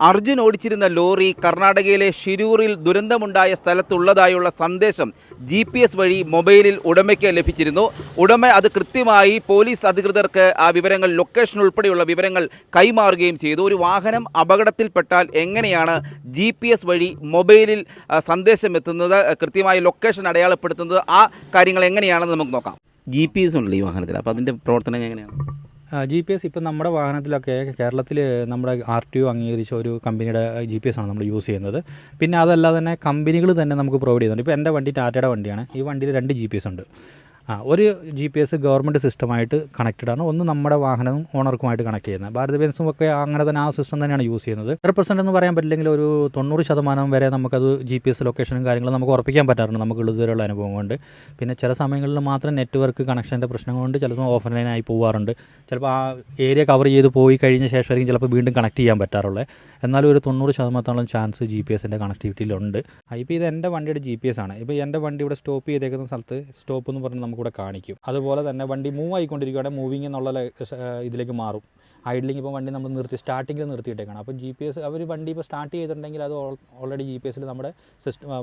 അർജുൻ ഓടിച്ചിരുന്ന ലോറി കർണാടകയിലെ ഷിരൂറിൽ ദുരന്തമുണ്ടായ സ്ഥലത്തുള്ളതായുള്ള സന്ദേശം GPS വഴി മൊബൈലിൽ ഉടമയ്ക്ക് ലഭിച്ചിരുന്നു. ഉടമ അത് കൃത്യമായി പോലീസ് അധികൃതർക്ക് ആ വിവരങ്ങൾ, ലൊക്കേഷൻ ഉൾപ്പെടെയുള്ള വിവരങ്ങൾ കൈമാറുകയും ചെയ്തു. ഒരു വാഹനം അപകടത്തിൽപ്പെട്ടാൽ എങ്ങനെയാണ് GPS വഴി മൊബൈലിൽ സന്ദേശം എത്തുന്നത്, കൃത്യമായി ലൊക്കേഷൻ അടയാളപ്പെടുത്തുന്നത്, ആ കാര്യങ്ങൾ എങ്ങനെയാണെന്ന് നമുക്ക് നോക്കാം. GPS ഉണ്ടല്ലോ ഈ വാഹനത്തിൽ, അപ്പോൾ അതിൻ്റെ പ്രവർത്തനം എങ്ങനെയാണ്? GPS ഇപ്പം നമ്മുടെ വാഹനത്തിലൊക്കെ കേരളത്തിൽ നമ്മുടെ RTO അംഗീകരിച്ച ഒരു കമ്പനിയുടെ GPS ആണ് നമ്മൾ യൂസ് ചെയ്യുന്നത്. പിന്നെ അതല്ലാതെ തന്നെ കമ്പനികൾ തന്നെ നമുക്ക് പ്രൊവൈഡ് ചെയ്യുന്നുണ്ട്. ഇപ്പോൾ എൻ്റെ വണ്ടി ടാറ്റയുടെ വണ്ടിയാണ്. ഈ വണ്ടിയിൽ 2 GPS ഉണ്ട്. ഒരു GPS ഗവൺമെൻറ് സിസ്റ്റമായിട്ട് കണക്റ്റഡ് ആണ്, ഒന്ന് നമ്മുടെ വാഹനവും ഓണർക്കുമായിട്ട് കണക്ട് ചെയ്യുന്നത്. ഭാരത് ബെൻസും ഒക്കെ അങ്ങനെ തന്നെ ആ സിസ്റ്റം തന്നെയാണ് യൂസ് ചെയ്യുന്നത്. 100% എന്ന് പറയാൻ പറ്റില്ലെങ്കിൽ ഒരു 90% വരെ നമുക്കത് GPS ലൊക്കേഷനും കാര്യങ്ങളും നമുക്ക് ഉറപ്പിക്കാൻ പറ്റാറുണ്ട്, നമുക്കുള്ളതുവരെയുള്ള അനുഭവം കൊണ്ട്. പിന്നെ ചില സമയങ്ങളിൽ മാത്രം നെറ്റ്വർക്ക് കണക്ഷൻ്റെ പ്രശ്നം കൊണ്ട് ചിലപ്പോൾ ഓഫ്ലൈനായി പോകാറുണ്ട്. ചിലപ്പോൾ ആ ഏരിയ കവർ ചെയ്ത് പോയി കഴിഞ്ഞ ശേഷമായിരിക്കും ചിലപ്പോൾ വീണ്ടും കണക്ട് ചെയ്യാൻ പറ്റാറുള്ളത്. എന്നാലും ഒരു 90% ചാൻസ് GPSൻ്റെ കണക്ടിവിറ്റിയിലുണ്ട്. ഇപ്പോൾ ഇത് എൻ്റെ വണ്ടിയുടെ GPS ആണ്. ഇപ്പോൾ എൻ്റെ വണ്ടി ഇവിടെ സ്റ്റോപ്പ് ചെയ്തേക്കുന്ന സ്ഥലത്ത് സ്റ്റോപ്പ് എന്ന് പറഞ്ഞ് നമുക്കിവിടെ കാണിക്കും. അതുപോലെ തന്നെ വണ്ടി മൂവ് ആയിക്കൊണ്ടിരിക്കുകയാണെങ്കിൽ മൂവിങ് എന്നുള്ള ഇതിലേക്ക് മാറും. ഐഡ്ലിങ് ഇപ്പോൾ വണ്ടി നമ്മൾ സ്റ്റാർട്ടിങ്ങിൽ നിർത്തിയിട്ടേക്കാണ്. അപ്പോൾ GPS അവർ വണ്ടി ഇപ്പോൾ സ്റ്റാർട്ട് ചെയ്തിട്ടുണ്ടെങ്കിൽ അത് ഓൾറെഡി GPSൽ നമ്മുടെ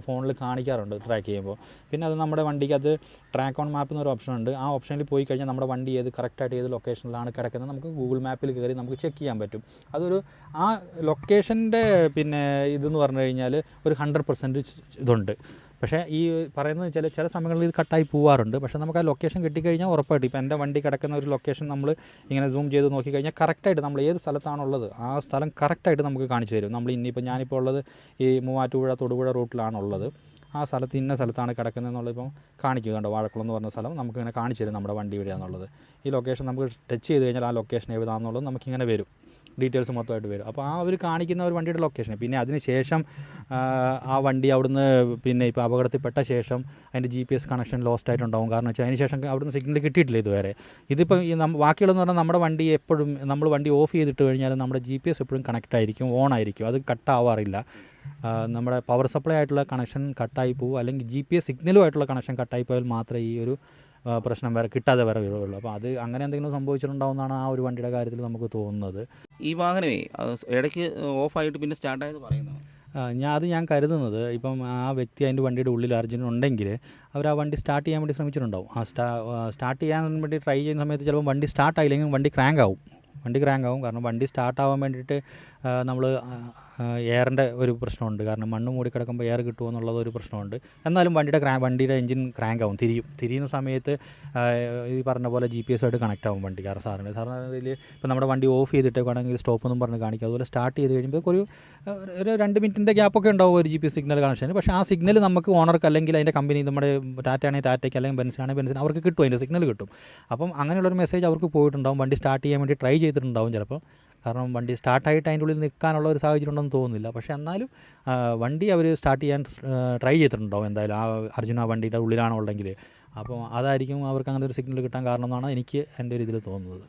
ഫോണിൽ കാണിക്കാറുണ്ട് ട്രാക്ക് ചെയ്യുമ്പോൾ. പിന്നെ അത് നമ്മുടെ വണ്ടിക്ക് അത് ട്രാക്ക് ഓൺ മാപ്പ് എന്നൊരു ഓപ്ഷൻ ഉണ്ട്. ആ ഓപ്ഷനിൽ പോയി കഴിഞ്ഞാൽ നമ്മുടെ വണ്ടി കറക്റ്റായിട്ട് ഏത് ലൊക്കേഷനിലാണ് കിടക്കുന്നത് നമുക്ക് ഗൂഗിൾ മാപ്പിൽ കയറി നമുക്ക് ചെക്ക് ചെയ്യാൻ പറ്റും. അതൊരു ആ ലൊക്കേഷൻ്റെ പിന്നെ ഇതെന്ന് പറഞ്ഞു കഴിഞ്ഞാൽ ഒരു 100% ഇതുണ്ട്. പക്ഷേ ഈ പറയുന്നത് ചില സമയങ്ങളിൽ ഇത് കട്ടായി പോകാറുണ്ട്. പക്ഷേ നമുക്ക് ആ ലൊക്കേഷൻ കിട്ടിക്കഴിഞ്ഞാൽ ഉറപ്പായിട്ട് ഇപ്പോൾ എൻ്റെ വണ്ടി കിടക്കുന്ന ഒരു ലൊക്കേഷൻ നമ്മൾ ഇങ്ങനെ സൂം ചെയ്ത് നോക്കിക്കഴിഞ്ഞാൽ കറക്റ്റായിട്ട് നമ്മൾ ഏത് സ്ഥലത്താണുള്ളത് ആ സ്ഥലം കറക്റ്റായിട്ട് നമുക്ക് കാണിച്ചു തരും. നമ്മൾ ഞാനിപ്പോൾ ഉള്ളത് ഈ മൂവാറ്റുപുഴ തൊടുപുഴ റൂട്ടിലാണുള്ളത്. ആ സ്ഥലത്ത് ഇന്ന സ്ഥലത്താണ് കിടക്കുന്നതെന്നുള്ളത് ഇപ്പം കാണിക്കുക. കണ്ടോ, വാഴക്കുളം എന്ന് പറഞ്ഞ സ്ഥലം നമുക്കിങ്ങനെ കാണിച്ചു തരും നമ്മുടെ വണ്ടി എവിടെയാണെന്നുള്ളത്. ഈ ലൊക്കേഷൻ നമുക്ക് ടച്ച് ചെയ്ത് കഴിഞ്ഞാൽ ആ ലൊക്കേഷൻ എവിടെയാണെന്നുള്ളത് നമുക്കിങ്ങനെ വരും, ഡീറ്റെയിൽസ് മൊത്തമായിട്ട് വരും. അപ്പോൾ ആ ഒരു കാണിക്കുന്ന ഒരു വണ്ടിയുടെ ലൊക്കേഷൻ. പിന്നെ അതിന് ശേഷം ആ വണ്ടി അവിടുന്ന് പിന്നെ ഇപ്പോൾ അപകടത്തിൽപ്പെട്ട ശേഷം അതിൻ്റെ GPS കണക്ഷൻ ലോസ്റ്റ് ആയിട്ടുണ്ടാവും. കാരണം വെച്ചാൽ അതിന് ശേഷം അവിടുന്ന് സിഗ്നൽ കിട്ടിയിട്ടില്ല ഇതുവരെ. ഇതിപ്പോൾ ഈ ബാക്കിയുള്ളതെന്ന് പറഞ്ഞാൽ നമ്മുടെ വണ്ടി എപ്പോഴും നമ്മൾ വണ്ടി ഓഫ് ചെയ്തിട്ട് കഴിഞ്ഞാൽ നമ്മുടെ GPS എപ്പോഴും കണക്റ്റ് ആയിരിക്കും, ഓൺ ആയിരിക്കും, അത് കട്ടാവാറില്ല. നമ്മുടെ പവർ സപ്ലൈ ആയിട്ടുള്ള കണക്ഷൻ കട്ടായി പോകും, അല്ലെങ്കിൽ GPS സിഗ്നലുമായിട്ടുള്ള കണക്ഷൻ കട്ടായി പോയാൽ മാത്രമേ ഈ ഒരു പ്രശ്നം കിട്ടാതെ വരുള്ളൂ. അപ്പോൾ അത് അങ്ങനെ എന്തെങ്കിലും സംഭവിച്ചിട്ടുണ്ടാവുമെന്നാണ് ആ ഒരു വണ്ടിയുടെ കാര്യത്തിൽ നമുക്ക് തോന്നുന്നത്. ഈ വാഹനമേ ഇടയ്ക്ക് ഓഫായിട്ട് പിന്നെ സ്റ്റാർട്ടായെന്ന് പറയുന്നു. ഞാൻ കരുതുന്നത് ഇപ്പം ആ വ്യക്തി അതിൻ്റെ വണ്ടിയുടെ ഉള്ളിൽ അർജുനുണ്ടെങ്കിൽ അവർ ആ വണ്ടി സ്റ്റാർട്ട് ചെയ്യാൻ വേണ്ടി ശ്രമിച്ചിട്ടുണ്ടാവും. സ്റ്റാർട്ട് ചെയ്യാൻ വേണ്ടി ട്രൈ ചെയ്യുന്ന സമയത്ത് ചിലപ്പോൾ വണ്ടി സ്റ്റാർട്ടായില്ലെങ്കിൽ വണ്ടി ക്രാങ്ക് ആവും. കാരണം വണ്ടി സ്റ്റാർട്ടാവാൻ വേണ്ടിയിട്ട് നമ്മൾ എയറിൻ്റെ ഒരു പ്രശ്നമുണ്ട്. കാരണം മണ്ണ് മൂടി കിടക്കുമ്പോൾ എയർ കിട്ടുമോ എന്നുള്ളത് ഒരു പ്രശ്നമുണ്ട്. എന്നാലും വണ്ടിയുടെ എഞ്ചിൻ ക്രാങ്ക് ആവും, തിരിയുന്ന സമയത്ത് ഈ പറഞ്ഞ പോലെ GPS കണക്റ്റ് ആവും വണ്ടി. കാരണം സാധാരണ ഇപ്പോൾ നമ്മുടെ വണ്ടി ഓഫ് ചെയ്തിട്ടേക്കാണെങ്കിൽ സ്റ്റോപ്പ് എന്നും പറഞ്ഞ് കാണിക്കും. അതുപോലെ സ്റ്റാർട്ട് ചെയ്ത് കഴിയുമ്പോൾ ഒരു 2 മിനിറ്റിൻ്റെ ഗ്യാപ്പൊക്കെ ഉണ്ടാവും ഒരു GPS സിഗ്നൽ കണക്ഷന്. പക്ഷേ ആ സിഗ്നൽ നമുക്ക് ഓണർക്ക് അല്ലെങ്കിൽ അതിൻ്റെ കമ്പനി, നമ്മുടെ ടാറ്റയാണെങ്കിൽ ടാറ്റയ്ക്ക് അല്ലെങ്കിൽ ബെൻസിനാണെങ്കിൽ ബെൻസിന് അവർക്ക് കിട്ടും, അതിൻ്റെ സിഗ്നൽ കിട്ടും. അപ്പം അങ്ങനെയുള്ളൊരു മെസ്സേജ് അവർക്ക് പോയിട്ടുണ്ടാവും. വണ്ടി സ്റ്റാർട്ട് ചെയ്യാൻ വേണ്ടി ട്രൈ ചെയ്തിട്ടുണ്ടാവും ചിലപ്പോൾ. കാരണം വണ്ടി സ്റ്റാർട്ടായിട്ട് അതിൻ്റെ ഉള്ളിൽ നിൽക്കാനുള്ള ഒരു സാഹചര്യം ഉണ്ടെന്ന് തോന്നുന്നില്ല. പക്ഷേ എന്നാലും വണ്ടി അവർ സ്റ്റാർട്ട് ചെയ്യാൻ ട്രൈ ചെയ്തിട്ടുണ്ടാവും എന്തായാലും. ആ അർജുന വണ്ടിയുടെ ഉള്ളിലാണുള്ളെങ്കിൽ. അപ്പോൾ അതായിരിക്കും അവർക്ക് അങ്ങനെ ഒരു സിഗ്നൽ കിട്ടാൻ കാരണം എന്നാണ് എനിക്ക് എൻ്റെ ഒരു ഇതിൽ തോന്നുന്നത്.